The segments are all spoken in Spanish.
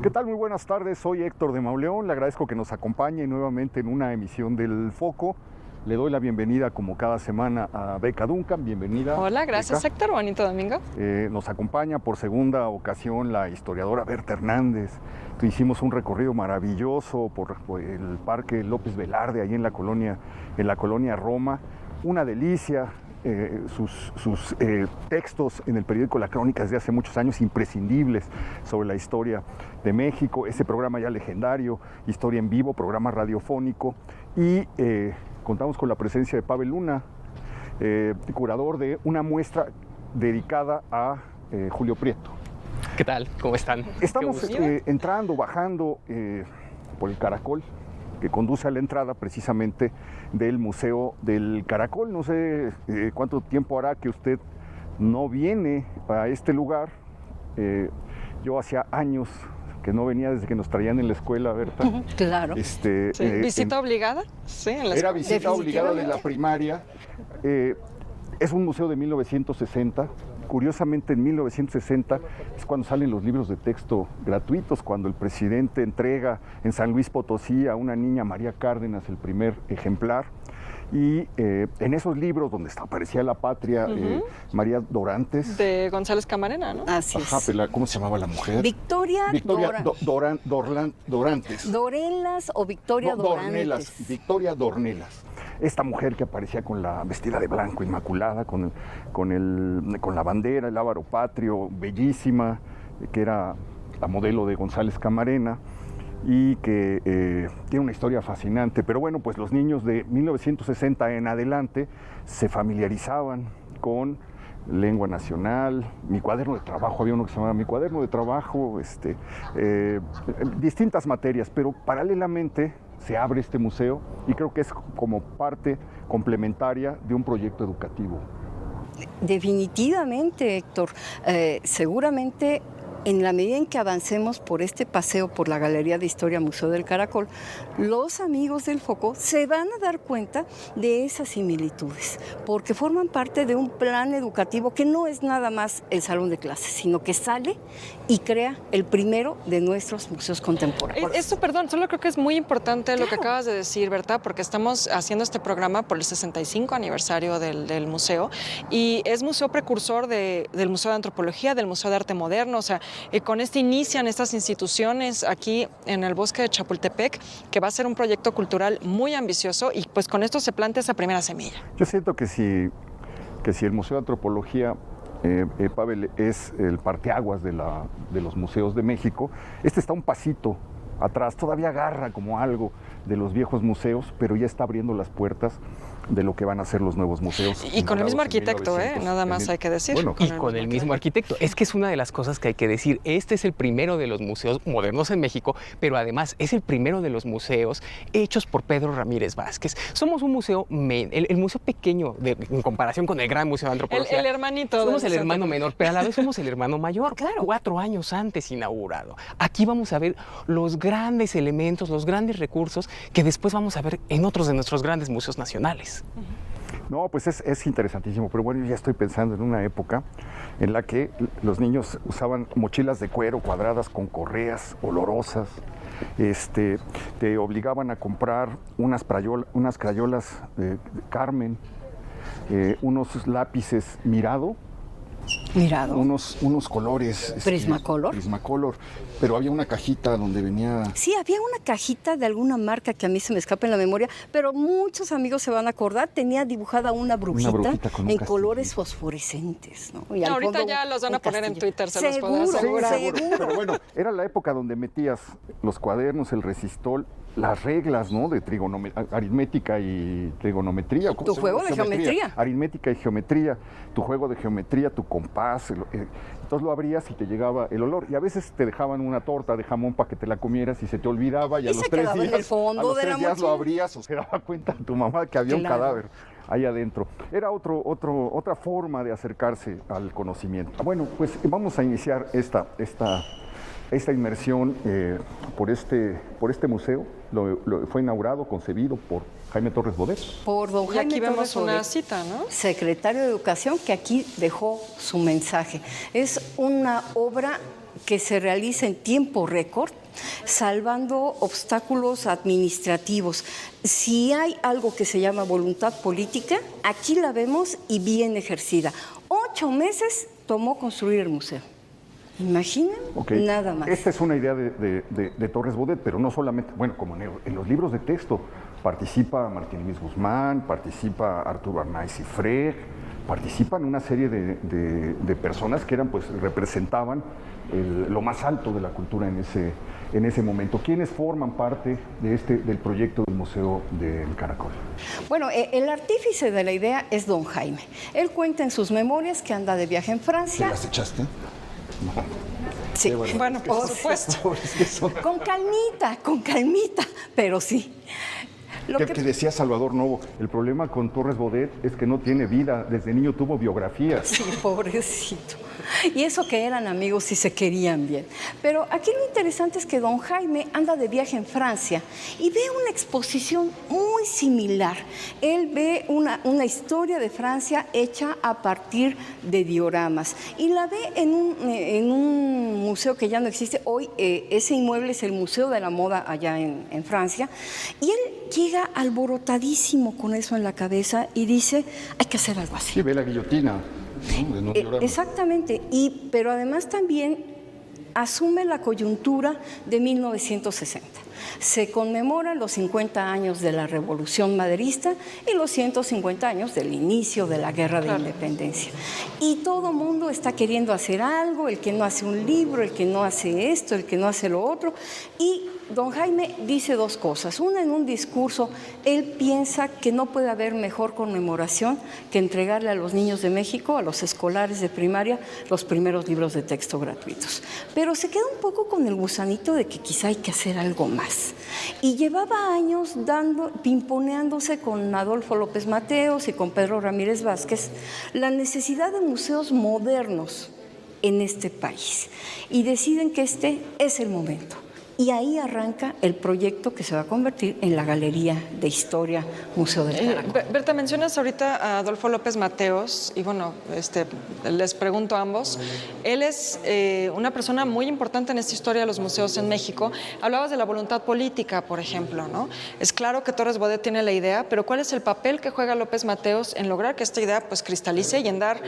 ¿Qué tal? Muy buenas tardes, soy Héctor de Mauleón, le agradezco que nos acompañe nuevamente en una emisión del Foco. Le doy la bienvenida como cada semana a Beca Duncan, bienvenida. Hola, gracias Beca. Héctor, bonito domingo. Nos acompaña por segunda ocasión la historiadora Berta Hernández. Hicimos un recorrido maravilloso por el Parque López Velarde, ahí en la colonia Roma. Una delicia. Sus textos en el periódico La Crónica desde hace muchos años, imprescindibles sobre la historia de México, ese programa ya legendario, Historia en Vivo, programa radiofónico, y contamos con la presencia de Pavel Luna, curador de una muestra dedicada a Julio Prieto. ¿Qué tal? ¿Cómo están? Estamos entrando, bajando por el Caracol, que conduce a la entrada precisamente del Museo del Caracol. No sé cuánto tiempo hará que usted no viene a este lugar. Yo hacía años que no venía desde que nos traían en la escuela, Berta. Claro. Sí. ¿Visita obligada? Sí, en la Era escuela. visita obligada de la primaria. Es un museo de 1960. Curiosamente, en 1960 es cuando salen los libros de texto gratuitos, cuando el presidente entrega en San Luis Potosí a una niña, María Cárdenas, el primer ejemplar. Y en esos libros donde aparecía La Patria, María Dorantes. De González Camarena, ¿no? Así Ajá, es. pero ¿cómo se llamaba la mujer? Victoria Dorantes. Dorelas o Victoria Dorantes. Victoria Dornelas. Esta mujer que aparecía con la vestida de blanco, inmaculada, con la bandera, el lábaro patrio, bellísima, que era la modelo de González Camarena y que tiene una historia fascinante. Pero bueno, pues los niños de 1960 en adelante se familiarizaban con lengua nacional, mi cuaderno de trabajo, había uno que se llamaba Mi Cuaderno de Trabajo, distintas materias, pero paralelamente se abre este museo y creo que es como parte complementaria de un proyecto educativo. Definitivamente, Héctor. Seguramente en la medida en que avancemos por este paseo por la Galería de Historia Museo del Caracol, los amigos del Foco se van a dar cuenta de esas similitudes, porque forman parte de un plan educativo que no es nada más el salón de clases, sino que sale y crea el primero de nuestros museos contemporáneos. Esto, perdón, solo creo que es muy importante lo que acabas de decir, Berta, porque estamos haciendo este programa por el 65 aniversario del museo, y es museo precursor del Museo de Antropología, del Museo de Arte Moderno. O sea, con este inician estas instituciones aquí en el bosque de Chapultepec, que va a ser un proyecto cultural muy ambicioso, y pues con esto se planta esa primera semilla. Yo siento que si el Museo de Antropología, Pavel, es el parteaguas de los museos de México, este está un pasito atrás, todavía agarra como algo de los viejos museos, pero ya está abriendo las puertas de lo que van a ser los nuevos museos. Y con el mismo arquitecto, nada más hay que decir. Bueno, y con el mismo arquitecto. Es que es una de las cosas que hay que decir. Este es el primero de los museos modernos en México, pero además es el primero de los museos hechos por Pedro Ramírez Vázquez. Somos un museo, el museo pequeño en comparación con el gran museo de antropología. El hermanito. Somos el hermano menor, pero a la vez somos el hermano mayor. Claro. 4 años antes inaugurado. Aquí vamos a ver los grandes elementos, los grandes recursos que después vamos a ver en otros de nuestros grandes museos nacionales. No, pues es interesantísimo, pero bueno, yo ya estoy pensando en una época en la que los niños usaban mochilas de cuero cuadradas con correas olorosas, te obligaban a comprar unas crayolas Carmen, unos lápices Mirado, unos colores. Prismacolor. Prismacolor. Pero había una cajita donde venía... Sí, había una cajita de alguna marca que a mí se me escapa en la memoria, pero muchos amigos se van a acordar. Tenía dibujada una brujita en colores fosforescentes, ¿no? Y ahorita ya los van a poner en Twitter, se los puedo seguro, asegurar. seguro. Pero bueno, era la época donde metías los cuadernos, el resistol, las reglas, ¿no? De aritmética y trigonometría. Tu juego de geometría. Aritmética y geometría, tu juego de geometría, tu compás. Entonces lo abrías y te llegaba el olor. Y a veces te dejaban una torta de jamón para que te la comieras y se te olvidaba. Y a los 3 días, en el fondo a los de 3 la días lo mochila. abrías o se daba cuenta tu mamá que había un cadáver ahí adentro. Era otra forma de acercarse al conocimiento. Bueno, pues vamos a iniciar esta inmersión por este museo. Fue inaugurado, concebido por Jaime Torres Bodet. Por don Y Jaime aquí vemos Torres una Bodet, cita, ¿no? secretario de Educación, que aquí dejó su mensaje. Es una obra que se realiza en tiempo récord, salvando obstáculos administrativos. Si hay algo que se llama voluntad política, aquí la vemos y bien ejercida. 8 meses tomó construir el museo. ¿Imaginan? Nada más. Esta es una idea de Torres Bodet, pero no solamente, bueno, como en los libros de texto, participa Martín Luis Guzmán, participa Arturo Arnaiz y Freg, participan una serie de personas que eran, pues, representaban lo más alto de la cultura en ese momento. ¿Quiénes forman parte del proyecto del Museo del Caracol? Bueno, el artífice de la idea es don Jaime. Él cuenta en sus memorias que anda de viaje en Francia. ¿Te las echaste? No. Sí. Bueno, por supuesto. Con calmita, pero sí. Que decía Salvador Novo, el problema con Torres Bodet es que no tiene vida, desde niño tuvo biografías. Sí, pobrecito. Y eso que eran amigos y se querían bien. Pero aquí lo interesante es que don Jaime anda de viaje en Francia y ve una exposición muy similar. Él ve una historia de Francia hecha a partir de dioramas y la ve en un museo que ya no existe. Hoy ese inmueble es el Museo de la Moda allá en Francia. Y él llega alborotadísimo con eso en la cabeza y dice, hay que hacer algo así. Sí, ve la guillotina. Exactamente, pero además también asume la coyuntura de 1960. Se conmemoran los 50 años de la Revolución Maderista y los 150 años del inicio de la Guerra de Independencia. Y todo el mundo está queriendo hacer algo, el que no hace un libro, el que no hace esto, el que no hace lo otro. Y don Jaime dice 2 cosas. Una, en un discurso, él piensa que no puede haber mejor conmemoración que entregarle a los niños de México, a los escolares de primaria, los primeros libros de texto gratuitos. Pero se queda un poco con el gusanito de que quizá hay que hacer algo más. Y llevaba años pimponeándose con Adolfo López Mateos y con Pedro Ramírez Vázquez la necesidad de museos modernos en este país. Y deciden que este es el momento. Y ahí arranca el proyecto que se va a convertir en la Galería de Historia Museo del Caracol. Berta, mencionas ahorita a Adolfo López Mateos y bueno, les pregunto a ambos. Él es una persona muy importante en esta historia de los museos en México. Hablabas de la voluntad política, por ejemplo, ¿no? Es claro que Torres Bodet tiene la idea, pero ¿cuál es el papel que juega López Mateos en lograr que esta idea pues cristalice y en dar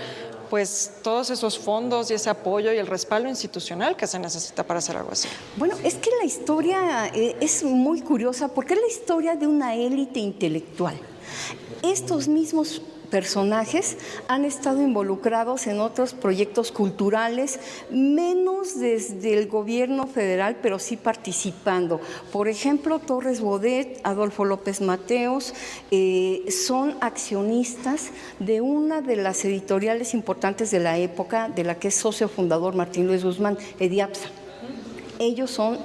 pues todos esos fondos y ese apoyo y el respaldo institucional que se necesita para hacer algo así? Bueno, es que la historia es muy curiosa porque es la historia de una élite intelectual. Estos mismos personajes han estado involucrados en otros proyectos culturales, menos desde el gobierno federal, pero sí participando. Por ejemplo, Torres Bodet, Adolfo López Mateos, son accionistas de una de las editoriales importantes de la época, de la que es socio fundador Martín Luis Guzmán, Ediapsa. Ellos son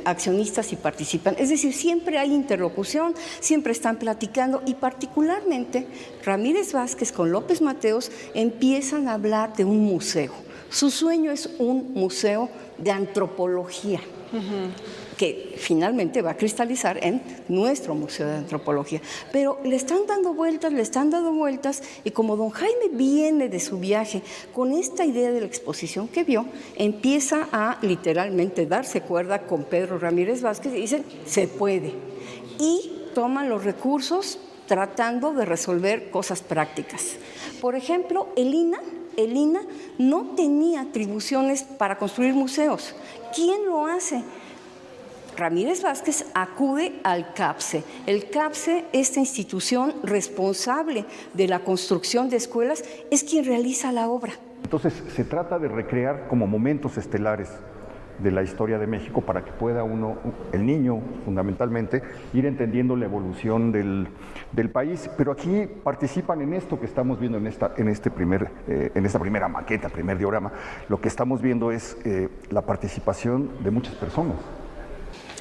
accionistas y participan. Es decir, siempre hay interlocución, siempre están platicando y particularmente Ramírez Vázquez con López Mateos empiezan a hablar de un museo. Su sueño es un museo de antropología. Que finalmente va a cristalizar en nuestro Museo de Antropología. Pero le están dando vueltas, y como don Jaime viene de su viaje con esta idea de la exposición que vio, empieza a literalmente darse cuerda con Pedro Ramírez Vázquez y dicen, se puede. Y toman los recursos tratando de resolver cosas prácticas. Por ejemplo, el INAH no tenía atribuciones para construir museos. ¿Quién lo hace? Ramírez Vázquez acude al CAPSE. El CAPSE, esta institución responsable de la construcción de escuelas, es quien realiza la obra. Entonces, se trata de recrear como momentos estelares de la historia de México para que pueda uno, el niño fundamentalmente, ir entendiendo la evolución del país. Pero aquí participan en esto que estamos viendo en esta primera maqueta, primer diorama. Lo que estamos viendo es la participación de muchas personas.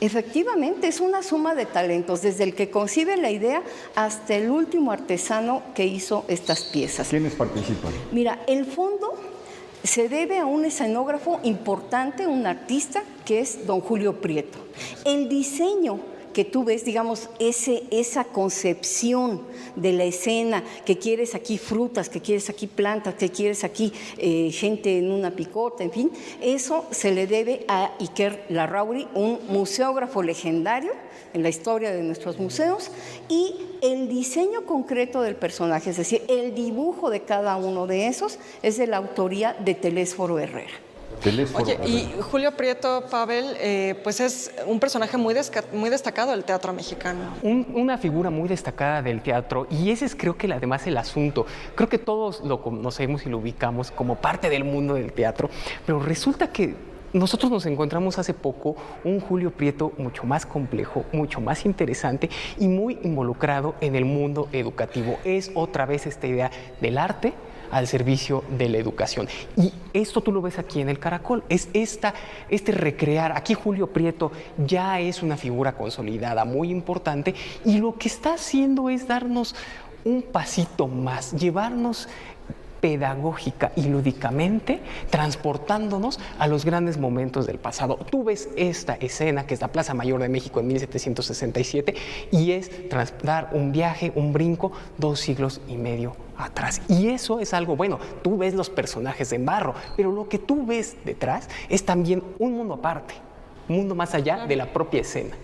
Efectivamente, es una suma de talentos, desde el que concibe la idea hasta el último artesano que hizo estas piezas. ¿Quiénes participan? Mira, el fondo se debe a un escenógrafo importante, un artista, que es don Julio Prieto. El diseño que tú ves, digamos, esa concepción de la escena, que quieres aquí frutas, que quieres aquí plantas, que quieres aquí gente en una picota, en fin, eso se le debe a Iker Larrauri, un museógrafo legendario en la historia de nuestros museos, y el diseño concreto del personaje, es decir, el dibujo de cada uno de esos es de la autoría de Telésforo Herrera. Oye, y Julio Prieto, Pavel, pues es un personaje muy destacado del teatro mexicano. Una figura muy destacada del teatro, y ese es creo que además el asunto. Creo que todos lo conocemos y lo ubicamos como parte del mundo del teatro, pero resulta que nosotros nos encontramos hace poco un Julio Prieto mucho más complejo, mucho más interesante y muy involucrado en el mundo educativo. Es otra vez esta idea del arte al servicio de la educación. Y esto tú lo ves aquí en el Caracol, es este recrear. Aquí Julio Prieto ya es una figura consolidada, muy importante, y lo que está haciendo es darnos un pasito más, llevarnos pedagógica y lúdicamente, transportándonos a los grandes momentos del pasado. Tú ves esta escena, que es la Plaza Mayor de México en 1767, y es dar un viaje, un brinco, 2 siglos y medio atrás. Y eso es algo bueno. Tú ves los personajes en barro, pero lo que tú ves detrás es también un mundo aparte, un mundo más allá de la propia escena.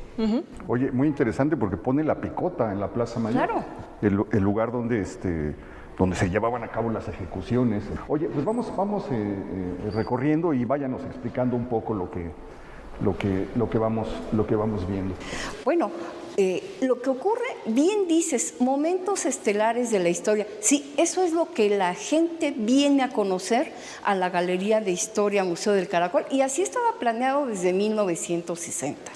Oye, muy interesante porque pone la picota en la Plaza Mayor. Claro. El lugar donde se llevaban a cabo las ejecuciones. Oye, pues vamos recorriendo y váyanos explicando un poco lo que vamos viendo. Bueno, lo que ocurre, bien dices, momentos estelares de la historia. Sí, eso es lo que la gente viene a conocer a la Galería de Historia Museo del Caracol, y así estaba planeado desde 1960.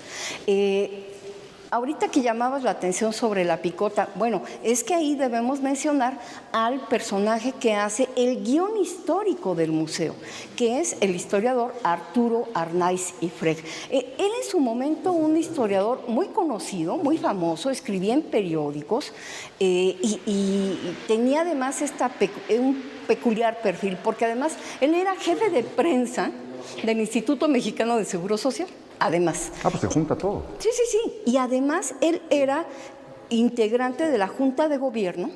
Ahorita que llamabas la atención sobre la picota, bueno, es que ahí debemos mencionar al personaje que hace el guión histórico del museo, que es el historiador Arturo Arnaiz y Freg. Él en su momento un historiador muy conocido, muy famoso, escribía en periódicos y tenía además un peculiar perfil, porque además él era jefe de prensa del Instituto Mexicano de Seguro Social. Además. Pues se junta todo. Sí. Y además él era integrante de la Junta de Gobierno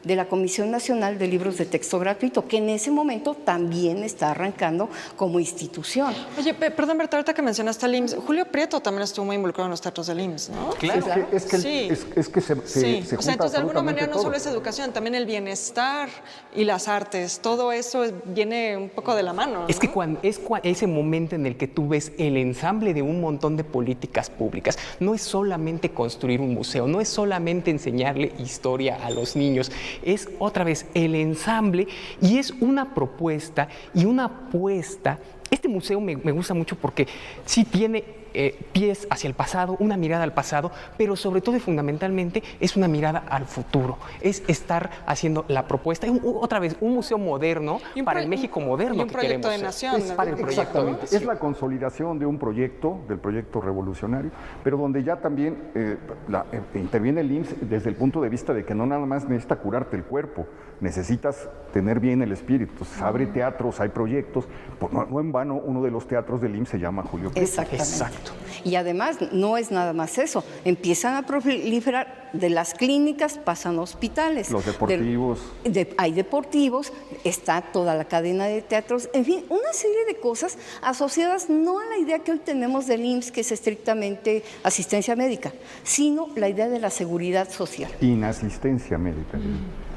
de la Comisión Nacional de Libros de Texto Gratuito, que en ese momento también está arrancando como institución. Oye, perdón, Berta, ahorita que mencionaste al IMSS, Julio Prieto también estuvo muy involucrado en los teatros del IMSS, ¿no? Claro. Es que se junta. O sea, entonces de alguna manera no todo. solo es educación, también el bienestar y las artes, todo eso viene un poco de la mano, ¿no? Es que ese momento en el que tú ves el ensamble de un montón de políticas públicas, no es solamente construir un museo, no es solamente enseñarle historia a los niños, es otra vez el ensamble, y es una propuesta y una apuesta. Este museo me gusta mucho porque sí tiene pies hacia el pasado, una mirada al pasado, pero sobre todo y fundamentalmente es una mirada al futuro. Es estar haciendo la propuesta, otra vez, un museo moderno para el México moderno. Y un proyecto de nación. Es para el proyecto. Exactamente. Es la consolidación de un proyecto, del proyecto revolucionario, pero donde ya también interviene el IMSS desde el punto de vista de que no nada más necesita curarte el cuerpo, necesitas tener bien el espíritu. Entonces, abre teatros, hay proyectos. No en vano, uno de los teatros del IMSS se llama Julio Prieto. Exactamente. Exacto. Y además no es nada más eso, empiezan a proliferar, de las clínicas pasan a hospitales. Los deportivos. Hay deportivos, está toda la cadena de teatros, en fin, una serie de cosas asociadas no a la idea que hoy tenemos del IMSS, que es estrictamente asistencia médica, sino la idea de la seguridad social. Inasistencia médica,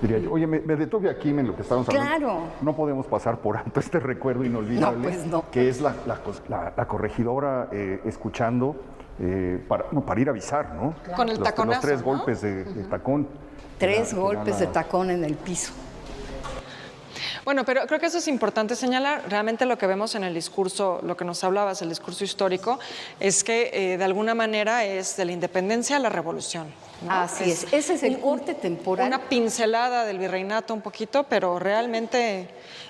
diría yo. Oye, me detuve aquí en lo que estábamos hablando. Claro. No podemos pasar por alto este recuerdo inolvidable, No, pues no. que es la corregidora escuchando para ir a avisar, ¿no? Claro. Con el taconazo, los 3 ¿no? golpes de tacón. 3 golpes de tacón en el piso. Bueno, pero creo que eso es importante señalar. Realmente lo que vemos en el discurso, lo que nos hablabas, el discurso histórico, es que de alguna manera es de la independencia a la revolución, ¿no? Así es. Ese es el corte temporal. Una pincelada del virreinato un poquito, pero realmente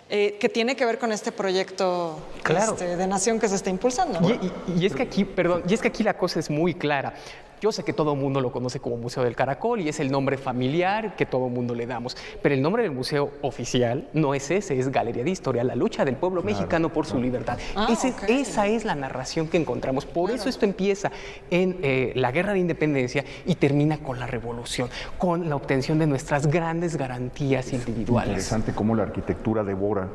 que tiene que ver con este proyecto Claro. de nación que se está impulsando, ¿no? Y es que aquí, la cosa es muy clara. Yo sé que todo el mundo lo conoce como Museo del Caracol y es el nombre familiar que todo el mundo le damos, pero el nombre del museo oficial no es ese, es Galería de Historia, la lucha del pueblo mexicano por su libertad. Esa es la narración que encontramos. Por eso esto empieza en la Guerra de Independencia y termina con la Revolución, con la obtención de nuestras grandes garantías individuales. Interesante cómo la arquitectura devora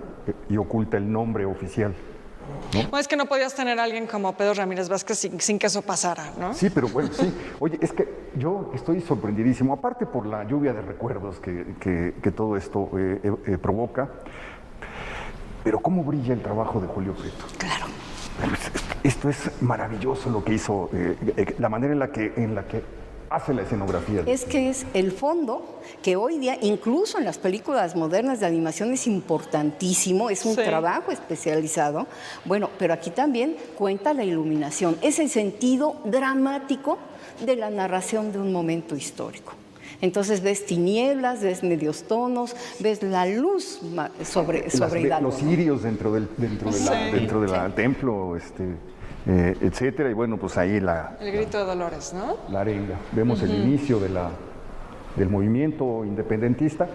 y oculta el nombre oficial, ¿no? Bueno, es que no podías tener a alguien como Pedro Ramírez Vázquez sin que eso pasara, ¿no? Sí, pero bueno, sí. Oye, es que yo estoy sorprendidísimo, aparte por la lluvia de recuerdos que todo esto provoca, pero cómo brilla el trabajo de Julio Prieto. Claro. Esto es maravilloso lo que hizo, la manera en la que hace la escenografía. Es que es el fondo que hoy día, incluso en las películas modernas de animación, es importantísimo, es un trabajo especializado. Bueno, pero aquí también cuenta la iluminación, es el sentido dramático de la narración de un momento histórico. Entonces ves tinieblas, ves medios tonos, ves la luz sobre Hidalgo. Los cirios dentro del templo, etcétera, y bueno, pues ahí el grito de Dolores, ¿no? La arenga. Vemos el inicio del movimiento independentista.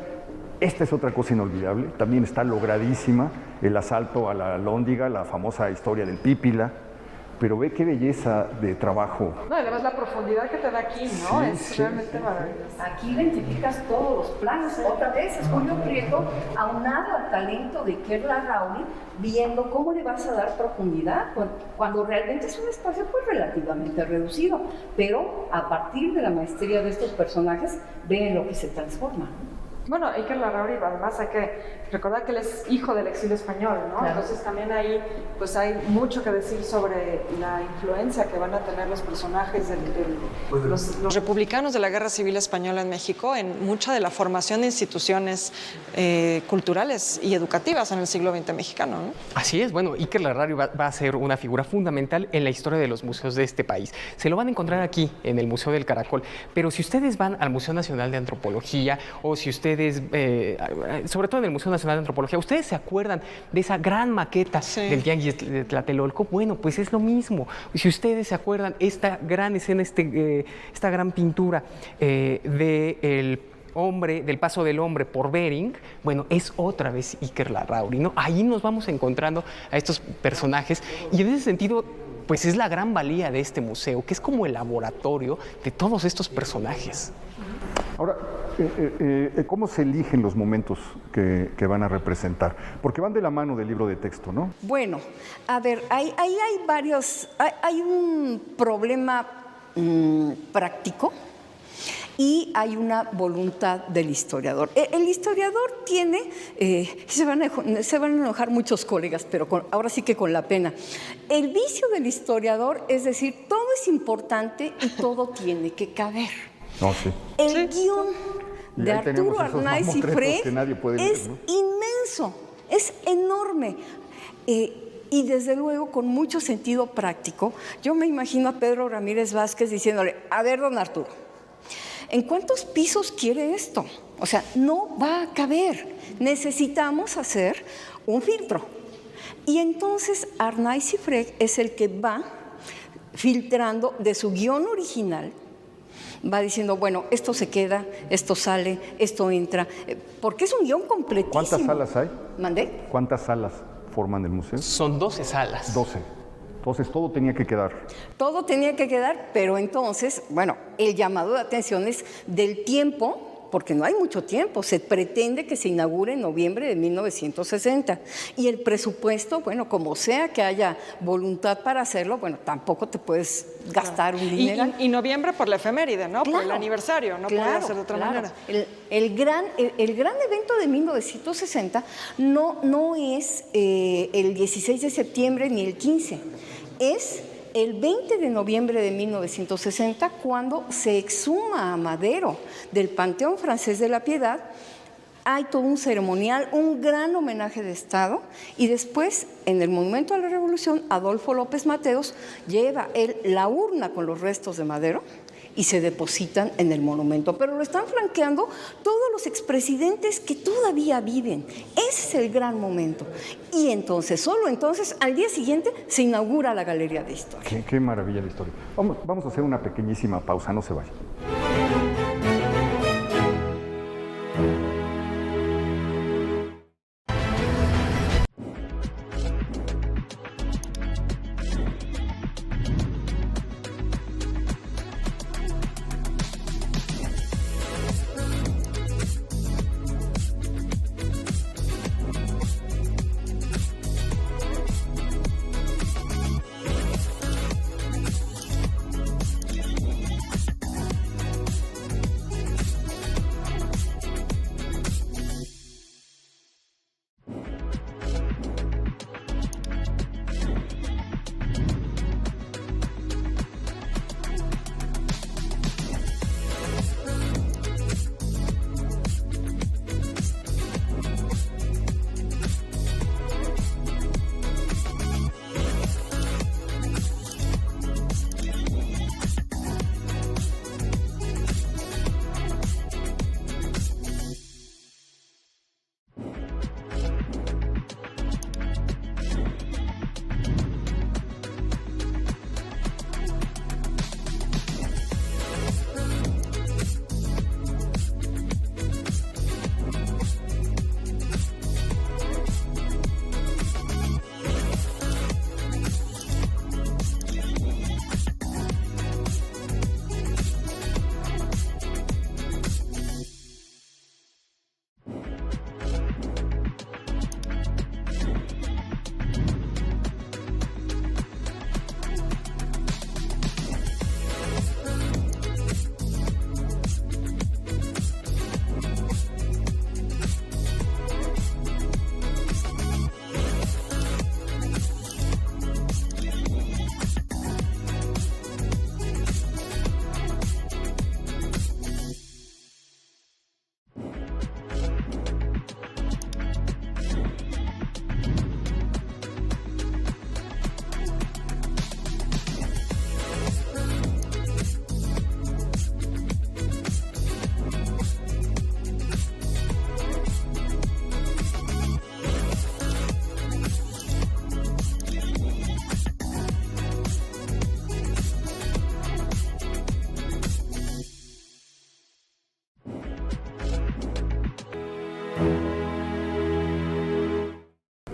Esta es otra cosa inolvidable, también está logradísima, el asalto a la Alhóndiga, la famosa historia del Pípila, pero ve qué belleza de trabajo. No, además la profundidad que te da aquí, ¿no? Es realmente maravilloso. Aquí identificas todos los planos. Otra vez es Julio Prieto aunado al talento de Iker Larrauri, viendo cómo le vas a dar profundidad cuando realmente es un espacio pues relativamente reducido, pero a partir de la maestría de estos personajes ven lo que se transforma. Bueno, Iker Larrauri, además hay que recordar que él es hijo del exilio español, ¿no? Claro. Entonces también ahí pues hay mucho que decir sobre la influencia que van a tener los personajes los republicanos de la Guerra Civil Española en México en mucha de la formación de instituciones culturales y educativas en el siglo XX mexicano, ¿no? Así es, bueno, Iker Larrauri va a ser una figura fundamental en la historia de los museos de este país. Se lo van a encontrar aquí, en el Museo del Caracol, pero si ustedes van al Museo Nacional de Antropología o si ustedes, sobre todo en el Museo Nacional de Antropología, ¿ustedes se acuerdan de esa gran maqueta del Tianguis de Tlatelolco? Bueno, pues es lo mismo. Si ustedes se acuerdan, esta gran escena, esta gran pintura del paso del hombre por Bering, bueno, es otra vez Iker Larrauri, ¿no? Ahí nos vamos encontrando a estos personajes y en ese sentido, pues es la gran valía de este museo, que es como el laboratorio de todos estos personajes. Ahora, ¿cómo se eligen los momentos que van a representar? Porque van de la mano del libro de texto, ¿no? Bueno, a ver, ahí hay varios, hay un problema práctico y hay una voluntad del historiador. El historiador tiene, se van a enojar muchos colegas, pero ahora sí que con la pena. El vicio del historiador es decir, todo es importante y todo tiene que caber. No, sí. El guión de Arturo Arnaiz y Freg es inmenso, es enorme. Y desde luego con mucho sentido práctico. Yo me imagino a Pedro Ramírez Vázquez diciéndole, a ver, don Arturo, ¿en cuántos pisos quiere esto? O sea, no va a caber. Necesitamos hacer un filtro. Y entonces Arnaiz y Freg es el que va filtrando de su guión original, va diciendo, bueno, esto se queda, esto sale, esto entra, porque es un guión completísimo. ¿Cuántas salas hay? ¿Mandé? ¿Cuántas salas forman el museo? Son 12 salas. 12. Entonces todo tenía que quedar. Todo tenía que quedar, pero entonces, bueno, el llamado de atención es del tiempo, porque no hay mucho tiempo, se pretende que se inaugure en noviembre de 1960. Y el presupuesto, bueno, como sea que haya voluntad para hacerlo, bueno, tampoco te puedes gastar un dinero. Y noviembre por la efeméride, ¿no? Claro, por el aniversario, no podía ser de otra manera. El gran evento de 1960 no es el 16 de septiembre ni el 15, es el 20 de noviembre de 1960, cuando se exhuma a Madero del Panteón Francés de la Piedad, hay todo un ceremonial, un gran homenaje de Estado, y después, en el Monumento a la Revolución, Adolfo López Mateos lleva la urna con los restos de Madero y se depositan en el monumento. Pero lo están flanqueando todos los expresidentes que todavía viven. Ese es el gran momento. Y entonces, solo entonces, al día siguiente se inaugura la Galería de Historia. Qué maravilla de historia. Vamos a hacer una pequeñísima pausa, no se vayan.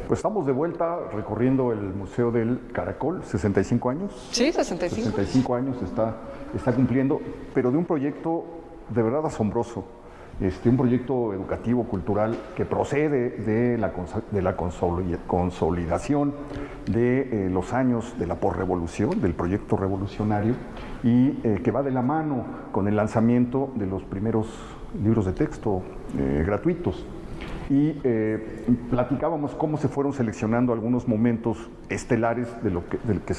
Pues estamos de vuelta recorriendo el Museo del Caracol, 65 años. Sí, 65. 65 años está cumpliendo, pero de un proyecto de verdad asombroso, un proyecto educativo, cultural, que procede de la consolidación de los años de la posrevolución, del proyecto revolucionario, y que va de la mano con el lanzamiento de los primeros libros de texto gratuitos. Y platicábamos cómo se fueron seleccionando algunos momentos estelares de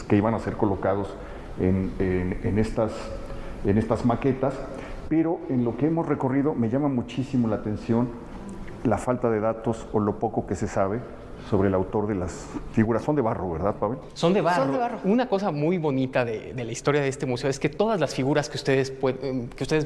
que iban a ser colocados en estas maquetas, pero en lo que hemos recorrido me llama muchísimo la atención la falta de datos o lo poco que se sabe sobre el autor de las figuras. Son de barro, ¿verdad, Pavel? Son de barro. Son de barro. Una cosa muy bonita de la historia de este museo es que todas las figuras que ustedes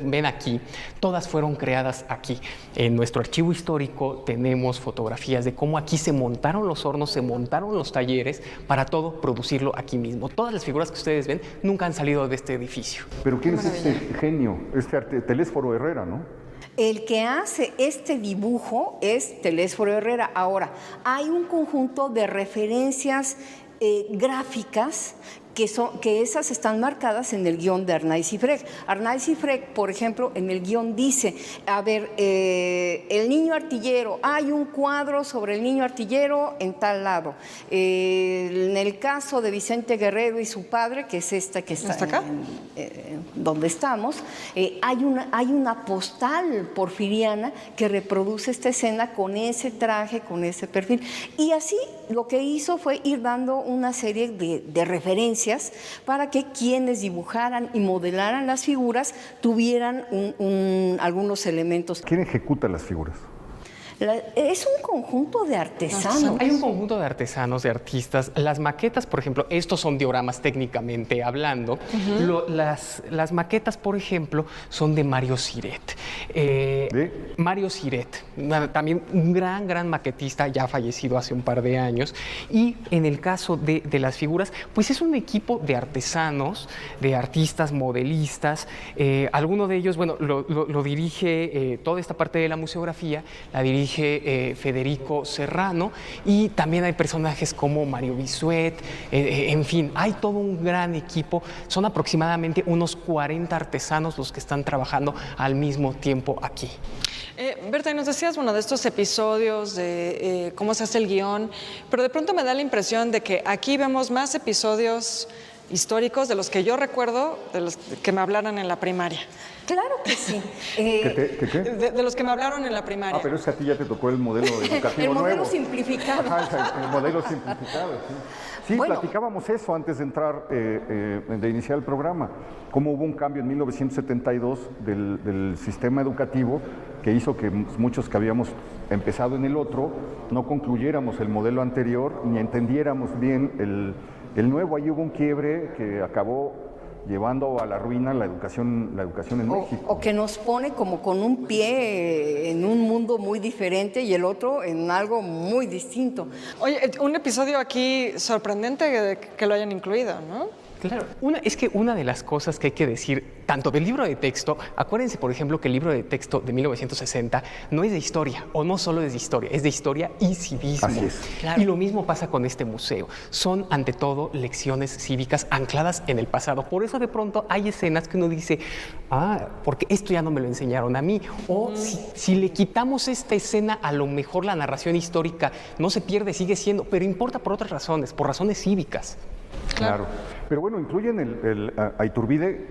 ven aquí, todas fueron creadas aquí. En nuestro archivo histórico tenemos fotografías de cómo aquí se montaron los hornos, se montaron los talleres para todo producirlo aquí mismo. Todas las figuras que ustedes ven nunca han salido de este edificio. Pero ¿quién es este genio, Telésforo Herrera, no? El que hace este dibujo es Telésforo Herrera. Ahora, hay un conjunto de referencias gráficas que esas están marcadas en el guión de Arnaiz y Freg. Arnaiz y Freg, por ejemplo, en el guión dice, a ver, el niño artillero, hay un cuadro sobre el niño artillero en tal lado. En el caso de Vicente Guerrero y su padre, que es esta que está acá, donde estamos, hay una postal porfiriana que reproduce esta escena con ese traje, con ese perfil. Y así lo que hizo fue ir dando una serie de referencias para que quienes dibujaran y modelaran las figuras tuvieran algunos elementos. ¿Quién ejecuta las figuras? Es un conjunto de artesanos. Hay un conjunto de artesanos, de artistas. Las maquetas, por ejemplo, estos son dioramas técnicamente hablando. Las maquetas, por ejemplo, son de Mario Siret. Mario Siret, también un gran maquetista, ya fallecido hace un par de años. Y en el caso de las figuras, pues es un equipo de artesanos, de artistas, modelistas. Alguno de ellos, bueno, lo dirige toda esta parte de la museografía, la dirige Federico Serrano, y también hay personajes como Mario Bisuet, en fin, hay todo un gran equipo. Son aproximadamente unos 40 artesanos los que están trabajando al mismo tiempo aquí. Berta, nos decías, bueno, de estos episodios, de cómo se hace el guión, pero de pronto me da la impresión de que aquí vemos más episodios históricos de los que yo recuerdo, de los que me hablaran en la primaria. Claro que sí. ¿Qué? De los que me hablaron en la primaria. Ah, pero es que a ti ya te tocó el modelo educativo nuevo. El modelo simplificado. Ajá, el modelo simplificado, sí. Sí, bueno, platicábamos eso antes de entrar, de iniciar el programa, cómo hubo un cambio en 1972 del sistema educativo que hizo que muchos que habíamos empezado en el otro no concluyéramos el modelo anterior ni entendiéramos bien el nuevo. Ahí hubo un quiebre que acabó llevando a la ruina la educación en México. O que nos pone como con un pie en un mundo muy diferente y el otro en algo muy distinto. Oye, un episodio aquí sorprendente que lo hayan incluido, ¿no? Claro, es que una de las cosas que hay que decir, tanto del libro de texto, acuérdense, por ejemplo, que el libro de texto de 1960 no es de historia, o no solo es de historia y civismo. Así es. Claro. Y lo mismo pasa con este museo. Son, ante todo, lecciones cívicas ancladas en el pasado. Por eso, de pronto, hay escenas que uno dice, porque esto ya no me lo enseñaron a mí. O si le quitamos esta escena, a lo mejor la narración histórica no se pierde, sigue siendo, pero importa por otras razones, por razones cívicas. Claro. Pero bueno, incluyen a Iturbide,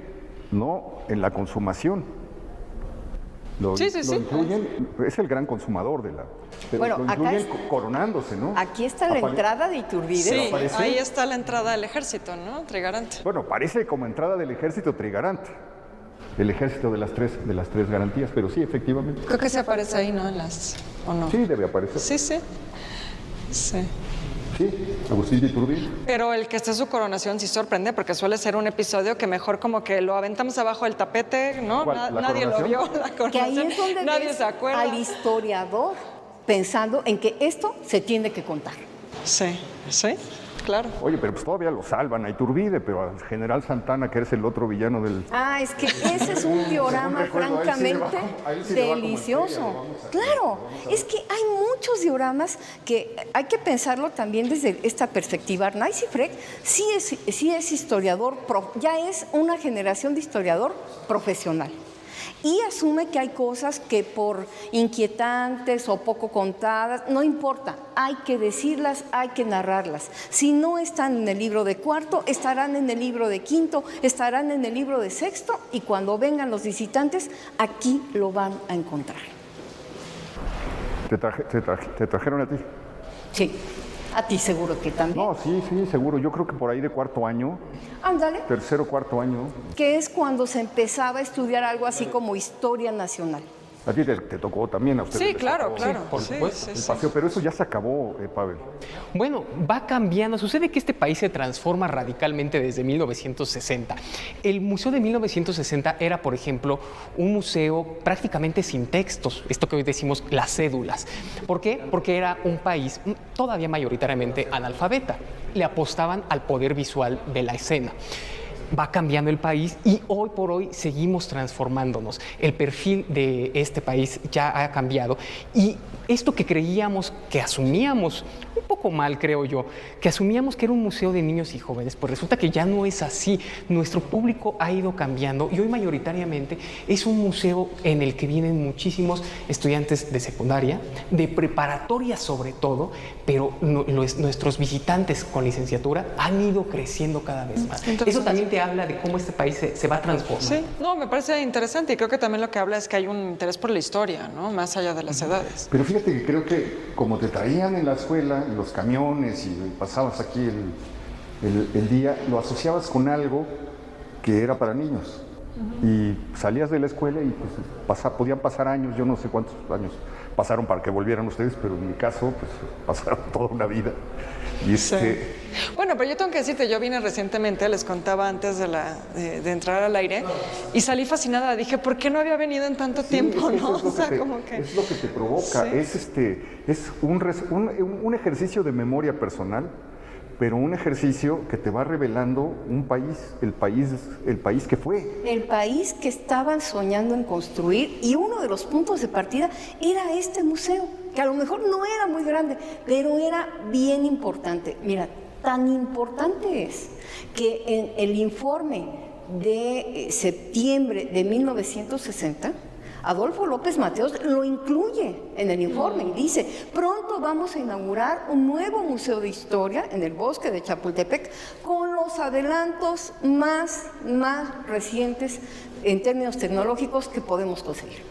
no en la consumación. Lo incluyen, es el gran consumador de la... Pero bueno, lo incluyen coronándose, ¿no? Aquí está la entrada de Iturbide. Sí, ahí está la entrada del ejército, ¿no? Trigarante. Bueno, parece como entrada del ejército Trigarante. El ejército de las tres garantías, pero sí, efectivamente. Creo que se aparece ahí, ¿no? ¿O no? Sí, debe aparecer. Sí. Sí, Agustín de Iturbide. Pero el que esté su coronación sí sorprende, porque suele ser un episodio que mejor como que lo aventamos abajo del tapete, ¿no? Nadie lo vio, la coronación. Que ahí es donde nadie se acuerda. Al historiador pensando en que esto se tiene que contar. Sí, claro. Oye, pero pues todavía lo salvan a Iturbide, pero al general Santana, que es el otro villano del... Es que ese es un diorama francamente delicioso. Claro, es que hay muchos dioramas que hay que pensarlo también desde esta perspectiva. Arnaiz Sifrek sí es historiador, ya es una generación de historiador profesional. Y asume que hay cosas que por inquietantes o poco contadas, no importa, hay que decirlas, hay que narrarlas. Si no están en el libro de cuarto, estarán en el libro de quinto, estarán en el libro de sexto, y cuando vengan los visitantes, aquí lo van a encontrar. ¿Te trajeron a ti? Sí. A ti seguro que también. No, sí, seguro. Yo creo que por ahí de cuarto año. Ándale. Tercero, cuarto año. Que es cuando se empezaba a estudiar algo así como historia nacional. A ti te tocó también, a usted. Sí, claro. Por supuesto. El paseo, pero eso ya se acabó, Pavel. Bueno, va cambiando. Sucede que este país se transforma radicalmente desde 1960. El museo de 1960 era, por ejemplo, un museo prácticamente sin textos, esto que hoy decimos las cédulas. ¿Por qué? Porque era un país todavía mayoritariamente analfabeta. Le apostaban al poder visual de la escena. Va cambiando el país y hoy por hoy seguimos transformándonos. El perfil de este país ya ha cambiado y esto que creíamos, que asumíamos, un poco mal creo yo, que asumíamos que era un museo de niños y jóvenes, pues resulta que ya no es así. Nuestro público ha ido cambiando y hoy mayoritariamente es un museo en el que vienen muchísimos estudiantes de secundaria, de preparatoria sobre todo, pero nuestros visitantes con licenciatura han ido creciendo cada vez más. Entonces, eso también te habla de cómo este país se va transformando. Sí, no, me parece interesante y creo que también lo que habla es que hay un interés por la historia, ¿no? Más allá de las edades. Pero fíjate que creo que como te traían en la escuela, en los camiones y pasabas aquí el día, lo asociabas con algo que era para niños. Y salías de la escuela y pues podían pasar años, yo no sé cuántos años pasaron para que volvieran ustedes, pero en mi caso pues pasaron toda una vida. Y sí. Bueno, pero yo tengo que decirte, yo vine recientemente, les contaba antes de entrar al aire, y salí fascinada. Dije, ¿por qué no había venido en tanto tiempo? ¿No? Es lo que te provoca, sí. Es un ejercicio de memoria personal, pero un ejercicio que te va revelando un país, el país que fue. El país que estaban soñando en construir, y uno de los puntos de partida era este museo, que a lo mejor no era muy grande, pero era bien importante. Mira, tan importante es que en el informe de septiembre de 1960, Adolfo López Mateos lo incluye en el informe y dice, pronto vamos a inaugurar un nuevo museo de historia en el bosque de Chapultepec con los adelantos más recientes en términos tecnológicos que podemos conseguir.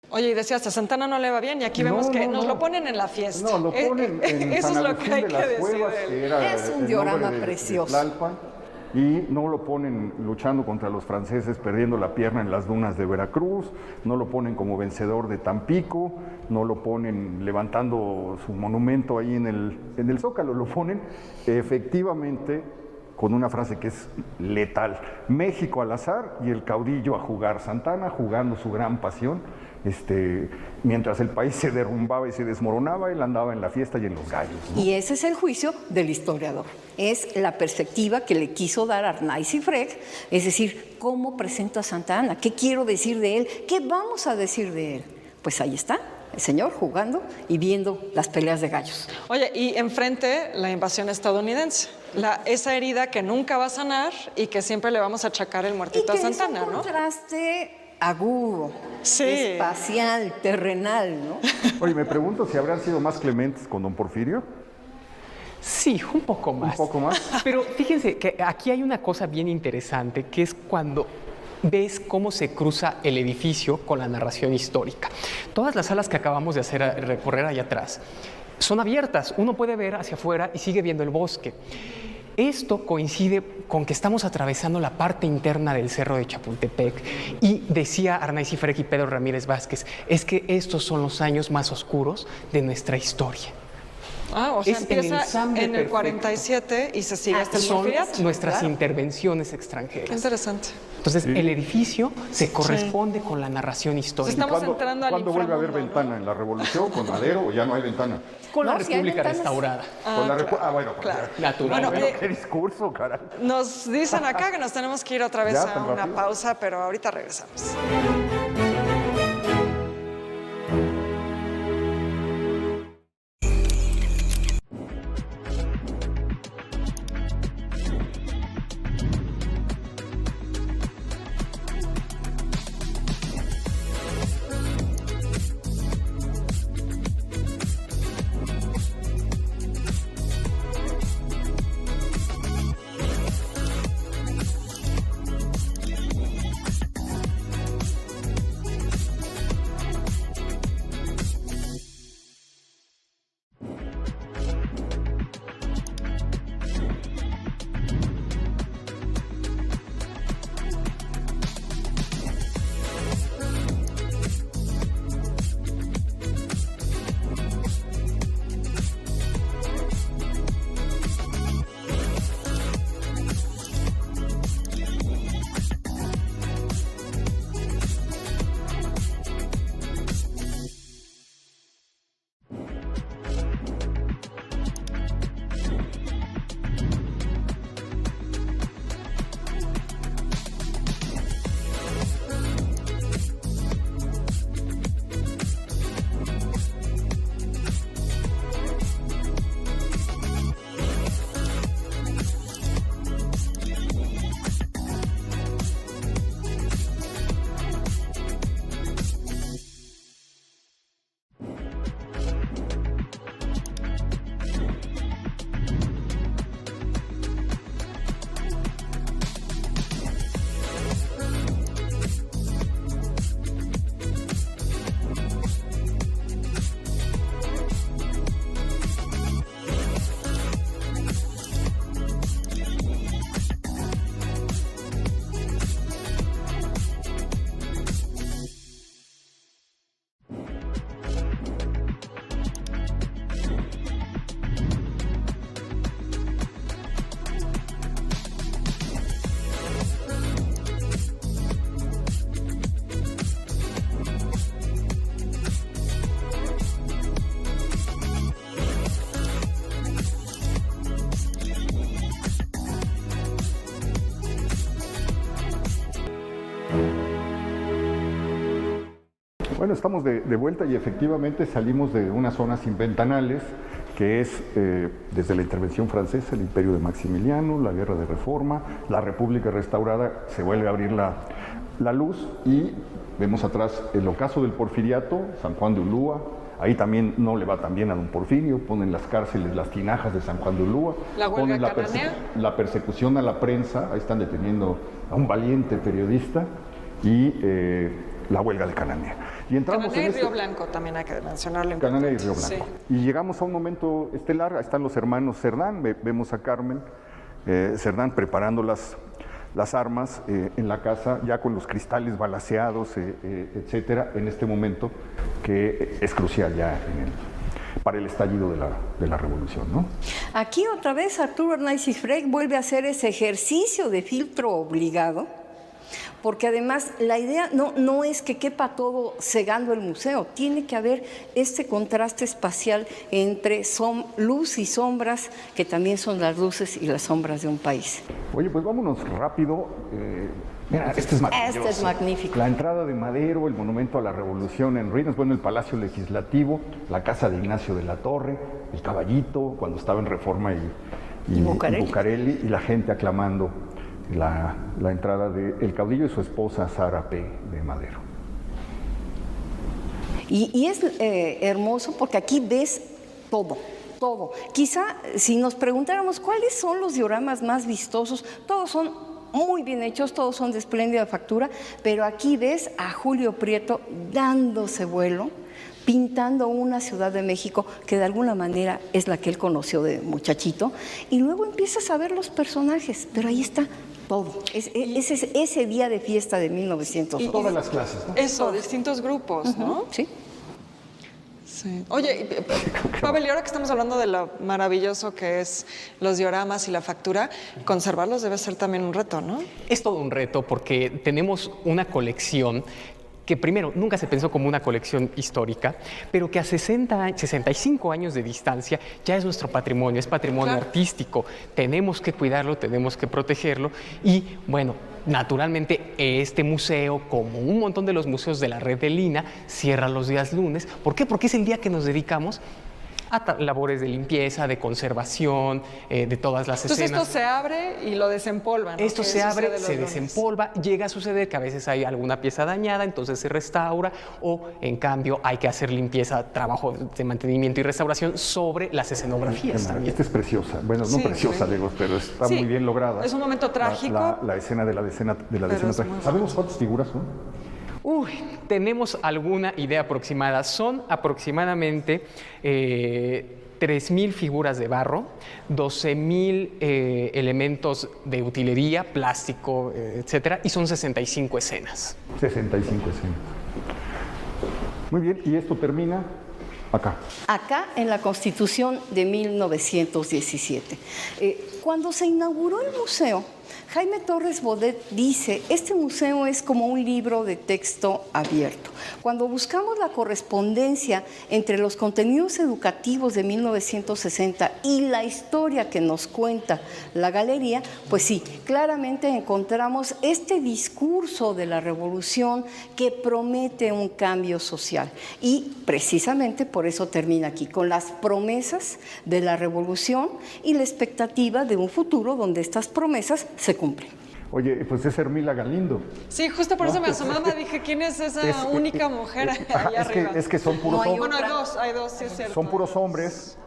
Oye, y decías, a Santana no le va bien, y aquí vemos que nos lo ponen en la fiesta. No, lo ponen en eso San es lo que hay Agustín de las que decir Cuevas, que era es un diorama precioso. De Tlalpan, y no lo ponen luchando contra los franceses, perdiendo la pierna en las dunas de Veracruz, no lo ponen como vencedor de Tampico, no lo ponen levantando su monumento ahí en el Zócalo, lo ponen efectivamente con una frase que es letal: México al azar y el caudillo a jugar. Santana jugando su gran pasión. Mientras el país se derrumbaba y se desmoronaba, él andaba en la fiesta y en los gallos, ¿no? Y ese es el juicio del historiador. Es la perspectiva que le quiso dar Arnaiz y Freg, es decir, ¿cómo presento a Santa Anna? ¿Qué quiero decir de él? ¿Qué vamos a decir de él? Pues ahí está, el señor jugando y viendo las peleas de gallos. Oye, y enfrente la invasión estadounidense. Esa herida que nunca va a sanar y que siempre le vamos a achacar el muertito a Santana, ¿no? Es un contraste agudo, sí, espacial, terrenal, ¿no? Oye, me pregunto si habrán sido más clementes con don Porfirio. Sí, un poco más. Un poco más. Pero fíjense que aquí hay una cosa bien interesante, que es cuando ves cómo se cruza el edificio con la narración histórica. Todas las salas que acabamos de recorrer allá atrás son abiertas. Uno puede ver hacia afuera y sigue viendo el bosque. Esto coincide con que estamos atravesando la parte interna del Cerro de Chapultepec, y decía Arnaiz y Freg y Pedro Ramírez Vázquez, es que estos son los años más oscuros de nuestra historia. O sea, empieza en el 47 y se sigue hasta el Porfiriato. Son nuestras intervenciones extranjeras. Qué interesante. Entonces, el edificio se corresponde con la narración histórica. Estamos entrando al ¿Cuándo vuelve a haber inframundo, ventana? ¿En la Revolución, con Madero, o ya no hay ventana? Con la No, si hay República ventanas. restaurada. Bueno, claro. Natural. Bueno, qué discurso, caray. Nos dicen acá que nos tenemos que ir otra vez ¿Ya, a tan una rápido? pausa, pero ahorita regresamos. Bueno, estamos de vuelta y efectivamente salimos de una zona sin ventanales, que es desde la intervención francesa, el imperio de Maximiliano, la guerra de Reforma, la República restaurada, se vuelve a abrir la luz y vemos atrás el ocaso del Porfiriato, San Juan de Ulúa. Ahí también no le va tan bien a don Porfirio, ponen las cárceles, las tinajas de San Juan de Ulúa, la huelga cananea, la persecución a la prensa, ahí están deteniendo a un valiente periodista, y la huelga de Cananea. Y entramos Cananea en y Río Blanco también hay que mencionarlo. Cananea y Río Blanco. Sí. Y llegamos a un momento estelar, ahí están los hermanos Cerdán, vemos a Carmen Cerdán preparando las armas en la casa, ya con los cristales balaceados, etcétera, en este momento que es crucial ya para el estallido de la revolución, ¿no? Aquí otra vez Arturo Hernández Frey vuelve a hacer ese ejercicio de filtro obligado, porque además la idea no es que quepa todo cegando el museo, tiene que haber este contraste espacial entre luz y sombras, que también son las luces y las sombras de un país. Oye, pues vámonos rápido. Mira, este es maravilloso. Este es magnífico. La entrada de Madero, el monumento a la Revolución en ruinas, bueno, el Palacio Legislativo, la casa de Ignacio de la Torre, el Caballito, cuando estaba en Reforma y Bucareli, y la gente aclamando la entrada del caudillo y su esposa Sara P. de Madero. Y es hermoso porque aquí ves todo. Quizá si nos preguntáramos cuáles son los dioramas más vistosos, todos son muy bien hechos, todos son de espléndida factura, pero aquí ves a Julio Prieto dándose vuelo, pintando una Ciudad de México que de alguna manera es la que él conoció de muchachito, y luego empiezas a ver los personajes, pero ahí está todo. Ese día de fiesta de 1900. Todas las clases, ¿no? Eso, distintos grupos, ¿no? Sí. Sí. Oye, Pavel, y ahora que estamos hablando de lo maravilloso que es los dioramas y la factura, conservarlos debe ser también un reto, ¿no? Es todo un reto porque tenemos una colección que primero nunca se pensó como una colección histórica, pero que a 65 años de distancia ya es nuestro patrimonio, es patrimonio artístico. Tenemos que cuidarlo, tenemos que protegerlo y, bueno, naturalmente este museo, como un montón de los museos de la red de Lina, cierra los días lunes. ¿Por qué? Porque es el día que nos dedicamos a labores de limpieza, de conservación, de todas las escenas. Entonces esto se abre y lo desempolvan, ¿no? Esto se abre, se desempolva, llega a suceder que a veces hay alguna pieza dañada, entonces se restaura, o en cambio hay que hacer limpieza, trabajo de mantenimiento y restauración sobre las escenografías también. Esta es preciosa, bueno, no preciosa, digo, pero está muy bien lograda. Es un momento trágico. La escena de la decena trágica. ¿Sabemos cuántas figuras son? Tenemos alguna idea aproximada. Son aproximadamente 3,000 figuras de barro, 12,000 elementos de utilería, plástico, etcétera, y son 65 escenas. 65 escenas. Muy bien, y esto termina acá. Acá en la Constitución de 1917. Cuando se inauguró el museo, Jaime Torres Bodet dice, este museo es como un libro de texto abierto. Cuando buscamos la correspondencia entre los contenidos educativos de 1960 y la historia que nos cuenta la galería, pues sí, claramente encontramos este discurso de la revolución que promete un cambio social. Y precisamente por eso termina aquí, con las promesas de la revolución y la expectativa de un futuro donde estas promesas se cumplen. Oye, pues es Hermila Galindo. Sí, justo por eso me asomaba, dije, ¿quién es esa única mujer allá arriba? Es que son puros hombres. Bueno, hay dos, sí es cierto. Son puros hombres,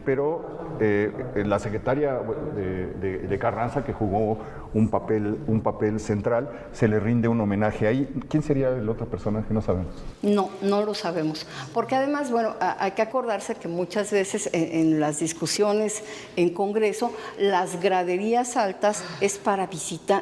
pero la secretaria de Carranza, que jugó un papel central, se le rinde un homenaje ahí. ¿Quién sería el otro personaje? No sabemos. No lo sabemos. Porque además, bueno, hay que acordarse que muchas veces en las discusiones en Congreso, las graderías altas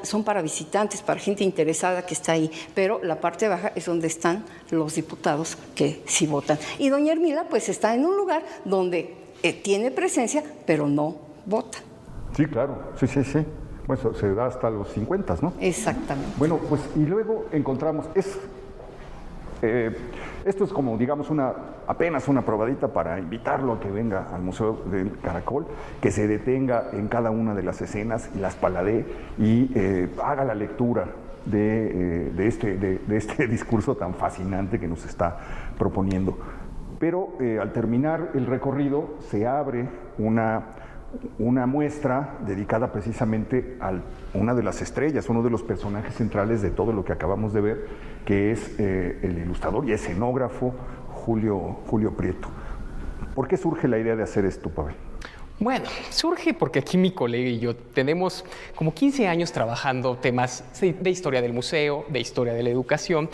son para visitantes, para gente interesada que está ahí, pero la parte baja es donde están los diputados que sí votan. Y doña Hermila pues está en un lugar donde tiene presencia, pero no vota. Sí, claro, sí. Bueno, se da hasta los 50, ¿no? Exactamente. Bueno, pues y luego encontramos, Esto es como, digamos, apenas una probadita para invitarlo a que venga al Museo del Caracol, que se detenga en cada una de las escenas y las paladee y haga la lectura de este discurso tan fascinante que nos está proponiendo. Pero al terminar el recorrido se abre una muestra dedicada precisamente a una de las estrellas, uno de los personajes centrales de todo lo que acabamos de ver, que es el ilustrador y escenógrafo Julio Prieto. ¿Por qué surge la idea de hacer esto, Pavel? Bueno, surge porque aquí mi colega y yo tenemos como 15 años trabajando temas de historia del museo, de historia de la educación,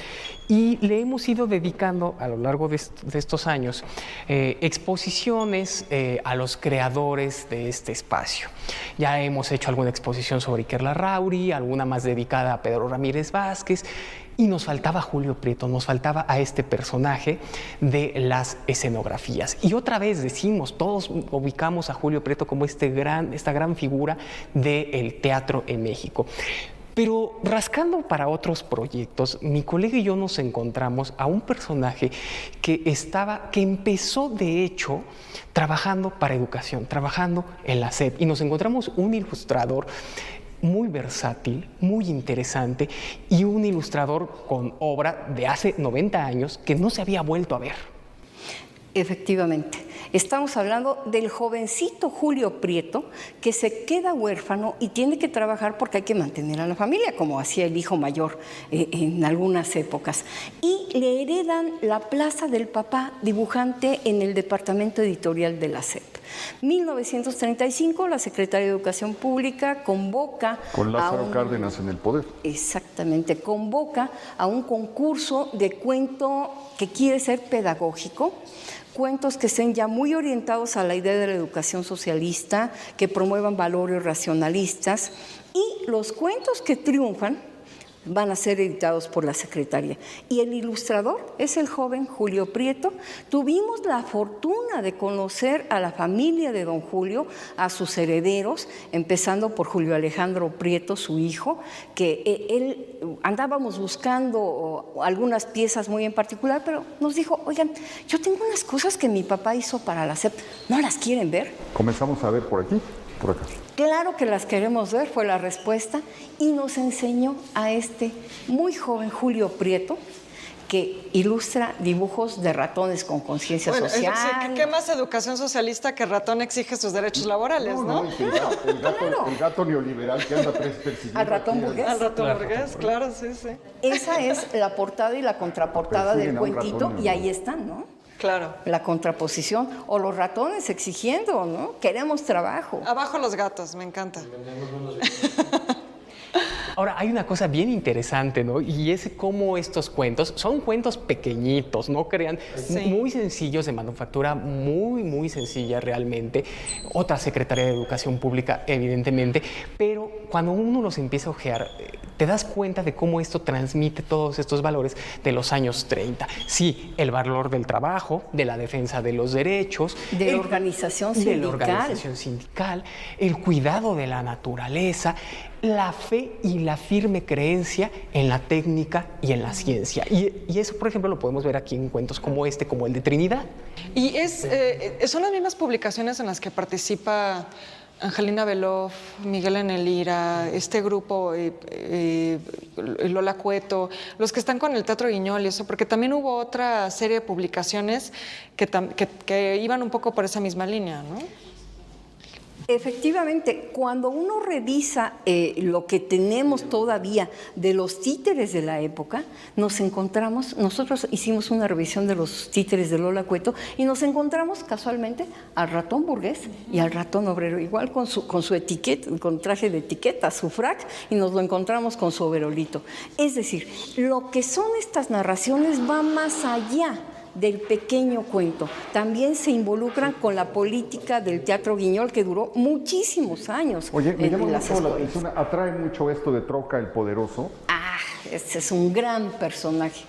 y le hemos ido dedicando a lo largo de estos años exposiciones a los creadores de este espacio. Ya hemos hecho alguna exposición sobre Iker Larrauri, alguna más dedicada a Pedro Ramírez Vázquez, y nos faltaba Julio Prieto, nos faltaba a este personaje de las escenografías. Y otra vez decimos, todos ubicamos a Julio Prieto como esta gran figura del teatro en México. Pero rascando para otros proyectos, mi colega y yo nos encontramos a un personaje que empezó de hecho trabajando para educación, trabajando en la SEP, y nos encontramos un ilustrador muy versátil, muy interesante, y un ilustrador con obra de hace 90 años que no se había vuelto a ver. Efectivamente, estamos hablando del jovencito Julio Prieto, que se queda huérfano y tiene que trabajar porque hay que mantener a la familia, como hacía el hijo mayor en algunas épocas. Y le heredan la plaza del papá, dibujante en el departamento editorial de la SEP. 1935, la Secretaría de Educación Pública convoca... Con Lázaro Cárdenas en el poder. Exactamente, convoca a un concurso de cuento que quiere ser pedagógico, cuentos que estén ya muy orientados a la idea de la educación socialista, que promuevan valores racionalistas, y los cuentos que triunfan van a ser editados por la Secretaría. Y el ilustrador es el joven Julio Prieto. Tuvimos la fortuna de conocer a la familia de don Julio, a sus herederos, empezando por Julio Alejandro Prieto, su hijo, que andábamos buscando algunas piezas muy en particular, pero nos dijo, oigan, yo tengo unas cosas que mi papá hizo para la SEP, ¿no las quieren ver? Comenzamos a ver por aquí, por acá. Claro que las queremos ver, fue la respuesta, y nos enseñó a este muy joven Julio Prieto, que ilustra dibujos de ratones con conciencia social. ¿Qué más educación socialista que ratón exige sus derechos laborales, no? El gato neoliberal que anda persiguiendo. Al ratón burgués. Al ratón burgués, claro, sí, sí. Esa es la portada y la contraportada del cuentito, y ahí están, ¿no? Claro. La contraposición, o los ratones exigiendo, ¿no? Queremos trabajo. Abajo los gatos, me encanta. Ahora, hay una cosa bien interesante, ¿no? Y es cómo estos cuentos son cuentos pequeñitos, no crean, sí, muy sencillos, de manufactura muy sencilla realmente. Otra Secretaría de Educación Pública, evidentemente, pero cuando uno los empieza a ojear, te das cuenta de cómo esto transmite todos estos valores de los años 30. Sí, el valor del trabajo, de la defensa de los derechos, de la organización sindical, el cuidado de la naturaleza, la fe y la firme creencia en la técnica y en la ciencia. Y eso, por ejemplo, lo podemos ver aquí en cuentos como este, como el de Trinidad. Y son las mismas publicaciones en las que participa Angelina Beloff, Miguel Enelira, este grupo, Lola Cueto, los que están con el Teatro Guiñol y eso, porque también hubo otra serie de publicaciones que iban un poco por esa misma línea, ¿no? Efectivamente, cuando uno revisa lo que tenemos todavía de los títeres de la época, nosotros hicimos una revisión de los títeres de Lola Cueto y nos encontramos casualmente al ratón burgués y al ratón obrero, igual con su etiqueta, con traje de etiqueta, su frac, y nos lo encontramos con su overolito. Es decir, lo que son estas narraciones va más allá del pequeño cuento. También se involucran con la política del Teatro Guiñol, que duró muchísimos años. Oye, me llama mucho la atención, atrae mucho esto de Troca el Poderoso. Este es un gran personaje.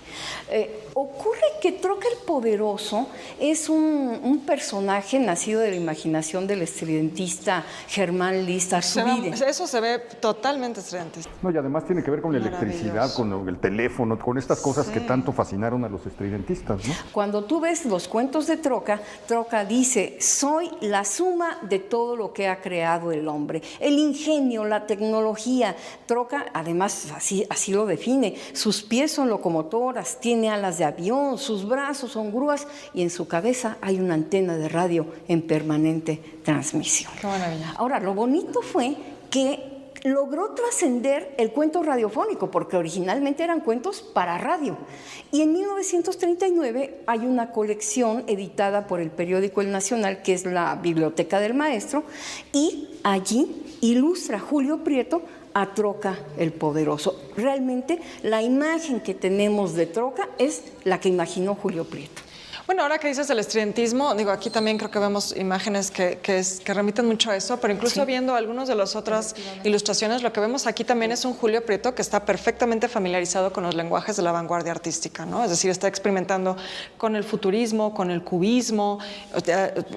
Ocurre que Troca el Poderoso es un personaje nacido de la imaginación del estridentista Germán List Arzubide. Eso se ve totalmente estridentista. No, y además tiene que ver con la electricidad, con el teléfono, con estas cosas que tanto fascinaron a los estridentistas, ¿no? Cuando tú ves los cuentos de Troca, Troca dice: soy la suma de todo lo que ha creado el hombre. El ingenio, la tecnología. Troca, además, así lo define. Sus pies son locomotoras, tiene alas de avión, sus brazos son grúas y en su cabeza hay una antena de radio en permanente transmisión. Qué maravilla. Ahora, lo bonito fue que logró trascender el cuento radiofónico, porque originalmente eran cuentos para radio. Y en 1939 hay una colección editada por el periódico El Nacional, que es la Biblioteca del Maestro, y allí ilustra Julio Prieto a Troca el Poderoso. Realmente la imagen que tenemos de Troca es la que imaginó Julio Prieto. Bueno, ahora que dices el estridentismo, digo, aquí también creo que vemos imágenes que remiten mucho a eso, pero incluso viendo algunas de las otras ilustraciones, lo que vemos aquí también es un Julio Prieto que está perfectamente familiarizado con los lenguajes de la vanguardia artística, ¿no? Es decir, está experimentando con el futurismo, con el cubismo,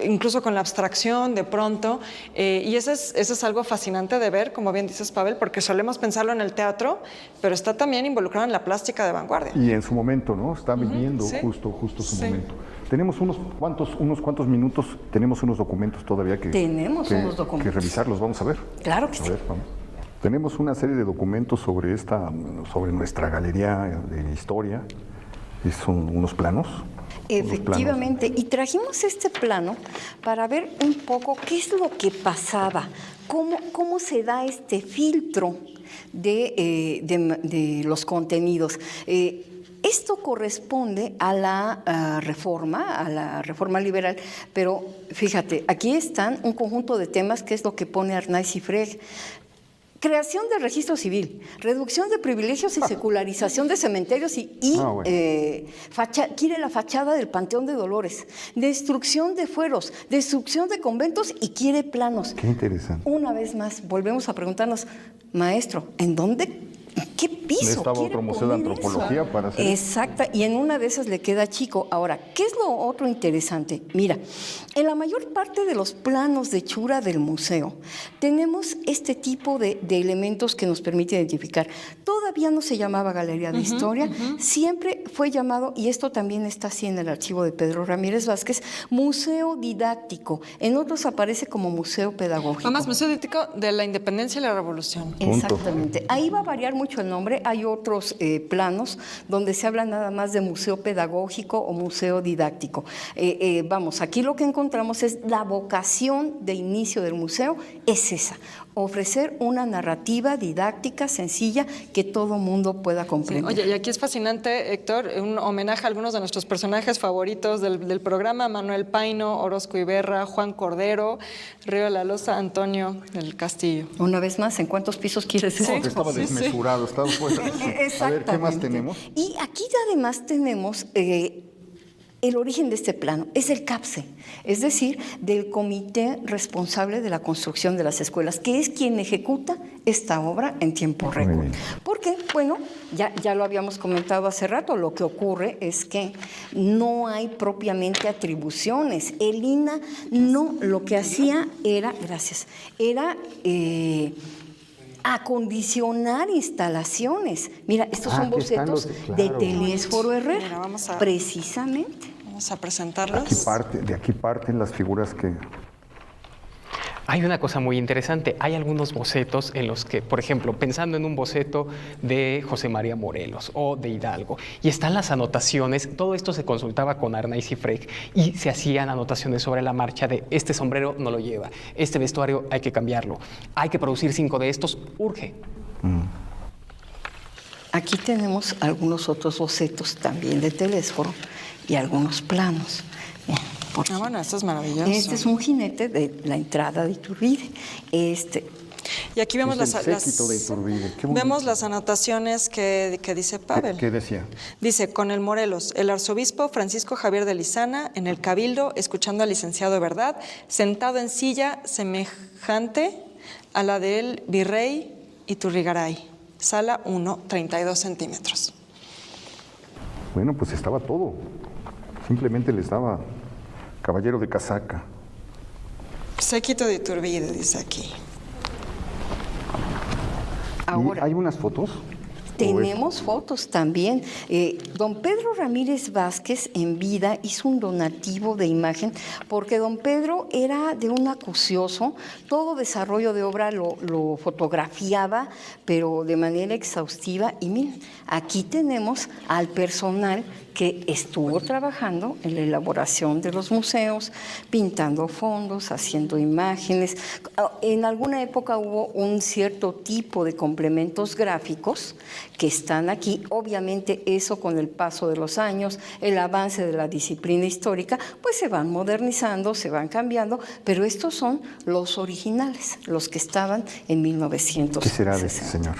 incluso con la abstracción de pronto, y eso es algo fascinante de ver, como bien dices, Pavel, porque solemos pensarlo en el teatro, pero está también involucrado en la plástica de vanguardia. Y en su momento, ¿no? Está viviendo justo su momento. Tenemos unos cuantos minutos, tenemos unos documentos todavía que revisarlos, vamos a ver. Claro que sí. Vamos. Tenemos una serie de documentos sobre nuestra galería de historia, y son unos planos. Efectivamente, y trajimos este plano para ver un poco qué es lo que pasaba, cómo se da este filtro de los contenidos. Esto corresponde a la reforma liberal, pero fíjate, aquí están un conjunto de temas que es lo que pone Arnaiz y Freg. Creación del registro civil, reducción de privilegios y secularización de cementerios quiere la fachada del Panteón de Dolores, destrucción de fueros, destrucción de conventos y quiere planos. Qué interesante. Una vez más, volvemos a preguntarnos, maestro, ¿en dónde? ¿Qué piso? Estaba otro museo de antropología para hacer. Exacta, y en una de esas le queda chico. Ahora, ¿qué es lo otro interesante? Mira, en la mayor parte de los planos de hechura del museo tenemos este tipo de elementos que nos permite identificar. Todavía no se llamaba Galería de Historia, siempre fue llamado, y esto también está así en el archivo de Pedro Ramírez Vázquez, Museo Didáctico. En otros aparece como Museo Pedagógico. Además, Museo Didáctico de la Independencia y la Revolución. Exactamente. Ahí va a variar mucho el nombre. Hay otros planos donde se habla nada más de museo pedagógico o museo didáctico. Aquí lo que encontramos es la vocación de inicio del museo, es esa: ofrecer una narrativa didáctica sencilla que todo mundo pueda comprender. Sí. Oye, y aquí es fascinante, Héctor, un homenaje a algunos de nuestros personajes favoritos del programa: Manuel Paino, Orozco Iberra, Juan Cordero, Río de la Loza, Antonio del Castillo. Una vez más, ¿en cuántos pisos quieres decir? No, estaba desmesurado, estaba fuera. A ver, ¿qué más tenemos? Y aquí además tenemos el origen de este plano, es el CAPSE, es decir, del comité responsable de la construcción de las escuelas, que es quien ejecuta esta obra en tiempo récord. Porque, bueno, ya lo habíamos comentado hace rato, lo que ocurre es que no hay propiamente atribuciones. El INAH lo que hacía era acondicionar instalaciones. Mira, estos son bocetos de Telésforo Herrera, precisamente. Vamos a presentarlos. De aquí parten las figuras que... Hay una cosa muy interesante. Hay algunos bocetos en los que, por ejemplo, pensando en un boceto de José María Morelos o de Hidalgo, y están las anotaciones, todo esto se consultaba con Arnaiz y Freg y se hacían anotaciones sobre la marcha de: este sombrero no lo lleva, este vestuario hay que cambiarlo, hay que producir 5 de estos, urge. Aquí tenemos algunos otros bocetos también de Telésforo y algunos planos. Bien. Bueno, esto es maravilloso. Este es un jinete de la entrada de Iturbide. Y aquí vemos vemos las anotaciones que dice Pavel. ¿Qué decía? Dice: con el Morelos, el arzobispo Francisco Javier de Lizana, en el Cabildo, escuchando al licenciado Verdad, sentado en silla semejante a la del virrey Iturrigaray. Sala 1, 32 centímetros. Bueno, pues estaba todo. Simplemente les daba caballero de casaca. Séquito de Iturbide, dice aquí. Ahora, ¿Hay unas fotos? tenemos fotos también. Don Pedro Ramírez Vázquez en vida hizo un donativo de imagen porque don Pedro era de un acucioso, todo desarrollo de obra lo fotografiaba, pero de manera exhaustiva. Y miren, aquí tenemos al personal que estuvo trabajando en la elaboración de los museos, pintando fondos, haciendo imágenes. En alguna época hubo un cierto tipo de complementos gráficos que están aquí. Obviamente eso con el paso de los años, el avance de la disciplina histórica, pues se van modernizando, se van cambiando, pero estos son los originales, los que estaban en 1960. ¿Qué será de este señor?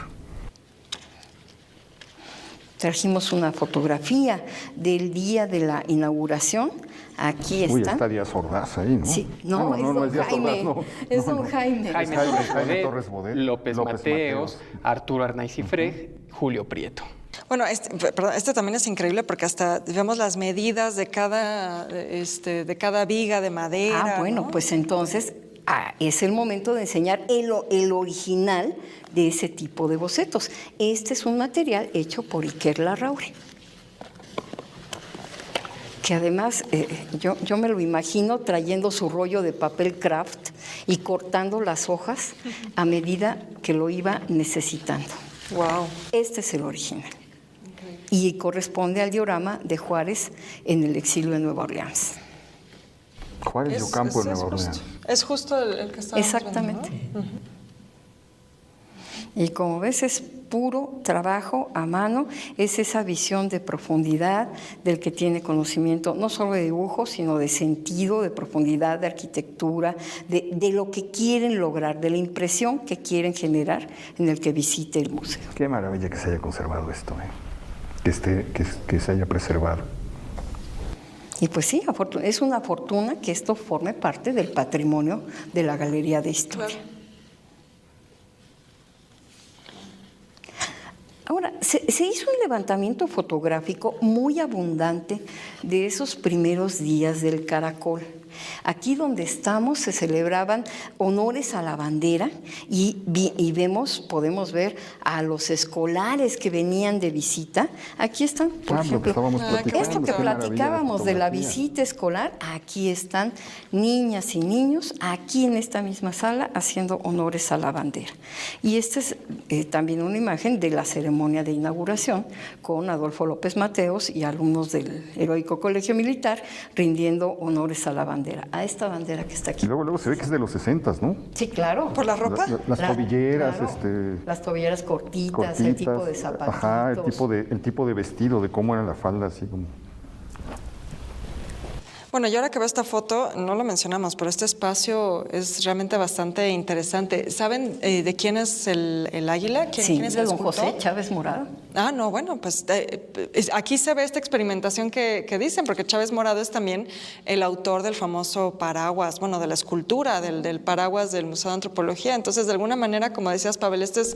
Trajimos una fotografía del día de la inauguración. Aquí están. Uy, está Díaz Ordaz ahí, ¿no? Sí, no, es Díaz Jaime. Ordaz, es don Jaime. Jaime Torres Bodet, López Mateos, Arturo Arnaiz y Freg, Julio Prieto. Bueno, este también es increíble porque hasta vemos las medidas de cada viga de madera. Bueno, ¿no? pues entonces es el momento de enseñar el original de ese tipo de bocetos. Este es un material hecho por Iker Larraure, que además yo me lo imagino trayendo su rollo de papel craft y cortando las hojas a medida que lo iba necesitando. Wow. Este es el original. Y corresponde al diorama de Juárez en el exilio de Nueva Orleans. Juárez de Ocampo de Nueva Orleans. Es justo el que está. Exactamente. Viendo, ¿no? Y como ves, es puro trabajo a mano, es esa visión de profundidad del que tiene conocimiento, no solo de dibujo, sino de sentido, de profundidad, de arquitectura, de lo que quieren lograr, de la impresión que quieren generar en el que visite el museo. Qué maravilla que se haya conservado esto, que se haya preservado. Y pues sí, es una fortuna que esto forme parte del patrimonio de la Galería de Historia. Claro. Ahora, se hizo un levantamiento fotográfico muy abundante de esos primeros días del Caracol. Aquí donde estamos se celebraban honores a la bandera y podemos ver a los escolares que venían de visita. Aquí están, por ejemplo, esto que platicábamos de la visita escolar, aquí están niñas y niños, aquí en esta misma sala, haciendo honores a la bandera. Y esta es también una imagen de la ceremonia de inauguración con Adolfo López Mateos y alumnos del Heroico Colegio Militar rindiendo honores a la bandera, a esta bandera que está aquí. Y luego se ve que es de los 60s, ¿no? Sí, claro. ¿Por la ropa? Las tobilleras, claro. Las tobilleras cortitas, el tipo de zapatitos. Ajá, el tipo de vestido, de cómo era la falda, así como... Bueno, yo ahora que veo esta foto, no lo mencionamos, pero este espacio es realmente bastante interesante. ¿Saben de quién es el águila? ¿Quién es de el don escultor? José Chávez Morado. No, bueno, pues aquí se ve esta experimentación que dicen, porque Chávez Morado es también el autor del famoso paraguas, bueno, de la escultura, del paraguas del Museo de Antropología. Entonces, de alguna manera, como decías, Pavel, este es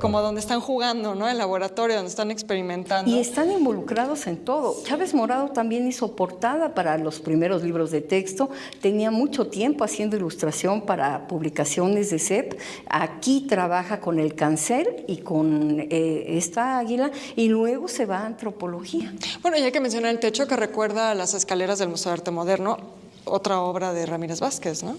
como donde están jugando, ¿no? El laboratorio, donde están experimentando. Y están involucrados en todo. Chávez Morado también hizo portada para los primeros libros de texto, tenía mucho tiempo haciendo ilustración para publicaciones de CEP. Aquí trabaja con el cancel y con esta águila, y luego se va a antropología. Bueno, y hay que mencionar el techo, que recuerda a las escaleras del Museo de Arte Moderno, otra obra de Ramírez Vázquez, ¿no?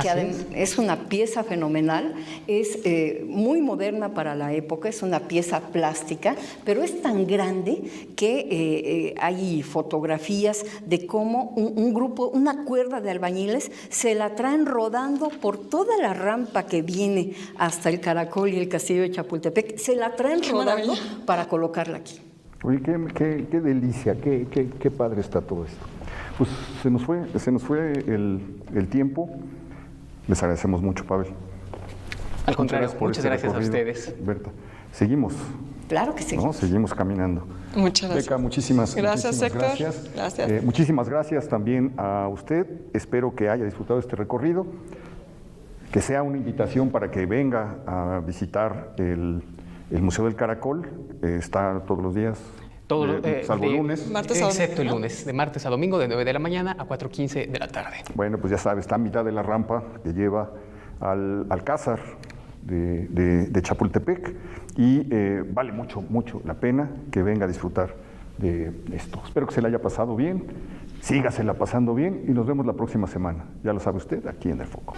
Que es una pieza fenomenal, es muy moderna para la época, es una pieza plástica, pero es tan grande que hay fotografías de cómo un grupo, una cuerda de albañiles, se la traen rodando por toda la rampa que viene hasta el Caracol y el Castillo de Chapultepec, se la traen rodando para colocarla aquí. Oye, qué delicia, qué padre está todo esto. Pues se nos fue el tiempo. Les agradecemos mucho, Pavel. Al contrario, muchas gracias a ustedes. Berta, seguimos. Claro que seguimos. ¿No? Seguimos caminando. Muchas gracias. Beca, muchísimas Héctor. Gracias. Muchísimas gracias también a usted. Espero que haya disfrutado este recorrido, que sea una invitación para que venga a visitar el El Museo del Caracol está todos los días, salvo lunes. Martes a excepto el domingo, ¿no? lunes, de martes a domingo, de 9 de la mañana a 4:15 de la tarde. Bueno, pues ya sabes, está a mitad de la rampa que lleva al Alcázar de Chapultepec y vale mucho, mucho la pena que venga a disfrutar de esto. Espero que se la haya pasado bien, sígasela pasando bien y nos vemos la próxima semana. Ya lo sabe usted, aquí en El Foco.